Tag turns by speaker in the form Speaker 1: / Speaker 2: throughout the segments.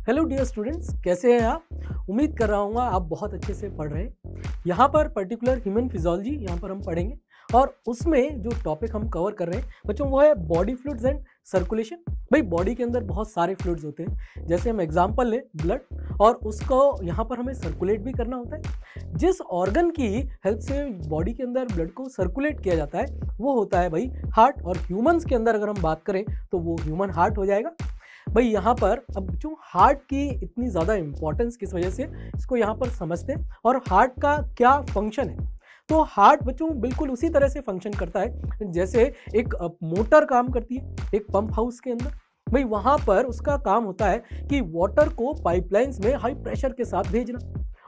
Speaker 1: Hello dear students, कैसे हैं आप। उम्मीद कर रहा हूँ आप बहुत अच्छे से पढ़ रहे हैं। यहाँ पर पर्टिकुलर ह्यूमन फिजियोलॉजी यहाँ पर हम पढ़ेंगे और उसमें जो टॉपिक हम कवर कर रहे हैं बच्चों वो है बॉडी फ्लूइड्स एंड सर्कुलेशन। भाई बॉडी के अंदर बहुत सारे फ्लूइड्स होते हैं, जैसे हम एग्जांपल लें ब्लड, और उसको यहाँ पर हमें सर्कुलेट भी करना होता है। जिस ऑर्गन की हेल्प से बॉडी के अंदर ब्लड को सर्कुलेट किया जाता है वो होता है भाई हार्ट, और ह्यूमंस के अंदर अगर हम बात करें तो वो ह्यूमन हार्ट हो जाएगा। भाई यहाँ पर अब जो हार्ट की इतनी ज़्यादा इंपॉर्टेंस किस वजह से, इसको यहाँ पर समझते हैं और हार्ट का क्या फंक्शन है। तो हार्ट बच्चों बिल्कुल उसी तरह से फंक्शन करता है जैसे एक मोटर काम करती है एक पंप हाउस के अंदर। भाई वहाँ पर उसका काम होता है कि वाटर को पाइपलाइंस में हाई प्रेशर के साथ भेजना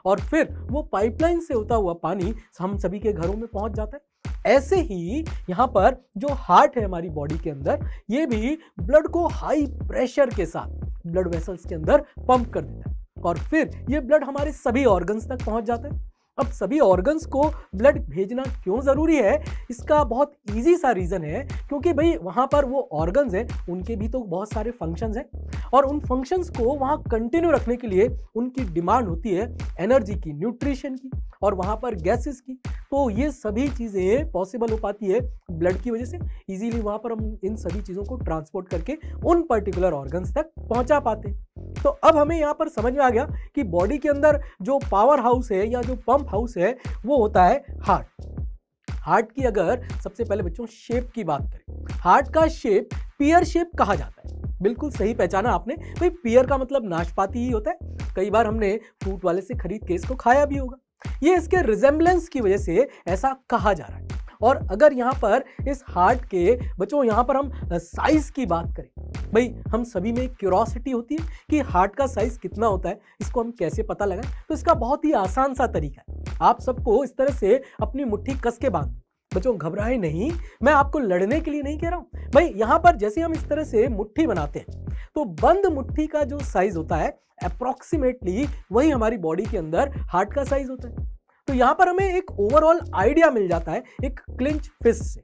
Speaker 1: और फिर वो पाइपलाइन से होता हुआ पानी हम सभी के घरों में पहुँच जाता है। ऐसे ही यहाँ पर जो हार्ट है हमारी बॉडी के अंदर, ये भी ब्लड को हाई प्रेशर के साथ ब्लड वेसल्स के अंदर पंप कर देता है और फिर ये ब्लड हमारे सभी ऑर्गन्स तक पहुंच जाता है। अब सभी ऑर्गन्स को ब्लड भेजना क्यों ज़रूरी है, इसका बहुत इजी सा रीज़न है क्योंकि भाई वहाँ पर वो ऑर्गन्स हैं, उनके भी तो बहुत सारे फंक्शंस हैं और उन फंक्शंस को वहाँ कंटिन्यू रखने के लिए उनकी डिमांड होती है एनर्जी की, न्यूट्रिशन की और वहाँ पर गैसेस की। तो ये सभी चीज़ें पॉसिबल हो पाती है ब्लड की वजह से। इजीली वहाँ पर हम इन सभी चीज़ों को ट्रांसपोर्ट करके उन पर्टिकुलर ऑर्गन्स तक पहुँचा पाते हैं। तो अब हमें यहाँ पर समझ में आ गया कि बॉडी के अंदर जो पावर हाउस है या जो पंप हाउस है वो होता है हार्ट। हार्ट की अगर सबसे पहले बच्चों शेप की बात करें, हार्ट का शेप पियर शेप कहा जाता है। बिल्कुल सही पहचाना आपने। भाई पियर का मतलब नाशपाती ही होता है। कई बार हमने फ्रूट वाले से खरीद के इसको खाया भी होगा। ये इसके रिजेम्बलेंस की वजह से ऐसा कहा जा रहा है। और अगर यहाँ पर इस हार्ट के बच्चों यहाँ पर हम साइज की बात करें, भाई हम सभी में क्यूरोसिटी होती है कि हार्ट का साइज कितना होता है, इसको हम कैसे पता लगाएं। तो इसका बहुत ही आसान सा तरीका है, आप सबको इस तरह से अपनी मुट्ठी कस के बांध। बच्चों घबराए नहीं, मैं आपको लड़ने के लिए नहीं कह रहा हूं। भाई यहाँ पर जैसे हम इस तरह से मुट्ठी बनाते हैं तो बंद मुट्ठी का जो साइज होता है अप्रोक्सीमेटली वही हमारी बॉडी के अंदर हार्ट का साइज होता है। तो यहाँ पर हमें एक ओवरऑल आइडिया मिल जाता है एक क्लिंच फिस्ट से।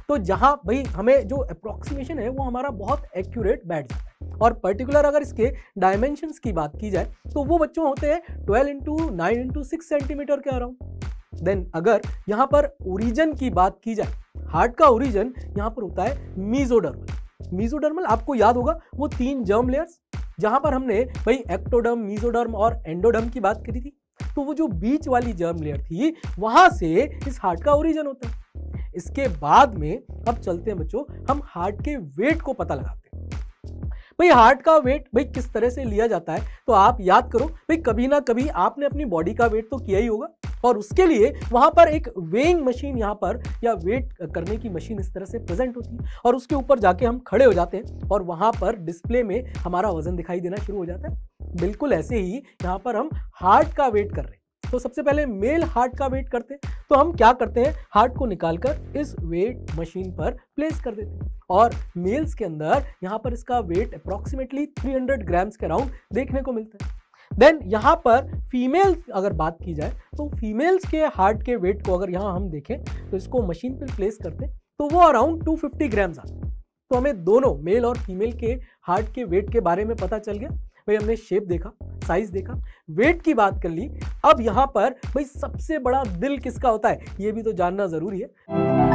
Speaker 1: तो जहां भाई हमें जो अप्रोक्सीमेशन है वो हमारा बहुत एक्यूरेट बैठ जाता है। और पर्टिकुलर अगर इसके डायमेंशंस की बात की जाए तो वो बच्चों होते हैं 12 इंटू 9 इंटू 6 सेंटीमीटर के अराउंड। देन अगर यहाँ पर ओरिजिन की बात की जाए, हार्ट का ओरिजिन यहाँ पर होता है मीजोडर्मल। मीजोडर्मल आपको याद होगा वो 3 जर्म लेयर्स, जहां पर हमने भाई एक्टोडर्म, मीजोडर्म और एंडोडर्म की बात करी थी। तो वो जो बीच वाली जर्म लेयर थी वहां से इस हार्ट का ओरिजिन होता है। इसके बाद में अब चलते हैं बच्चों, हम हार्ट के वेट को पता लगाते हैं। भाई हार्ट का वेट भाई किस तरह से लिया जाता है, तो आप याद करो भाई कभी ना कभी आपने अपनी बॉडी का वेट तो किया ही होगा और उसके लिए वहां पर एक वेइंग मशीन यहाँ पर या वेट करने की मशीन इस तरह से प्रेजेंट होती है और उसके ऊपर जाके हम खड़े हो जाते हैं और वहां पर डिस्प्ले में हमारा वजन दिखाई देना शुरू हो जाता है। बिल्कुल ऐसे ही यहाँ पर हम हार्ट का वेट कर रहे हैं। तो सबसे पहले मेल हार्ट का वेट करते हैं, तो हम क्या करते हैं, हार्ट को निकालकर इस वेट मशीन पर प्लेस कर देते हैं और मेल्स के अंदर यहाँ पर इसका वेट अप्रोक्सीमेटली 300 ग्राम्स के अराउंड देखने को मिलता है। देन यहाँ पर फीमेल अगर बात की जाए तो फीमेल्स के हार्ट के वेट को अगर यहाँ हम देखें तो इसको मशीन पर प्लेस करते हैं तो वो अराउंड 250 ग्राम्स आता है। तो हमें दोनों मेल और फीमेल के हार्ट के वेट के बारे में पता चल गया। भाई हमने शेप देखा, साइज देखा, वेट की बात कर ली। अब यहाँ पर भाई सबसे बड़ा दिल किसका होता है ये भी तो जानना जरूरी है।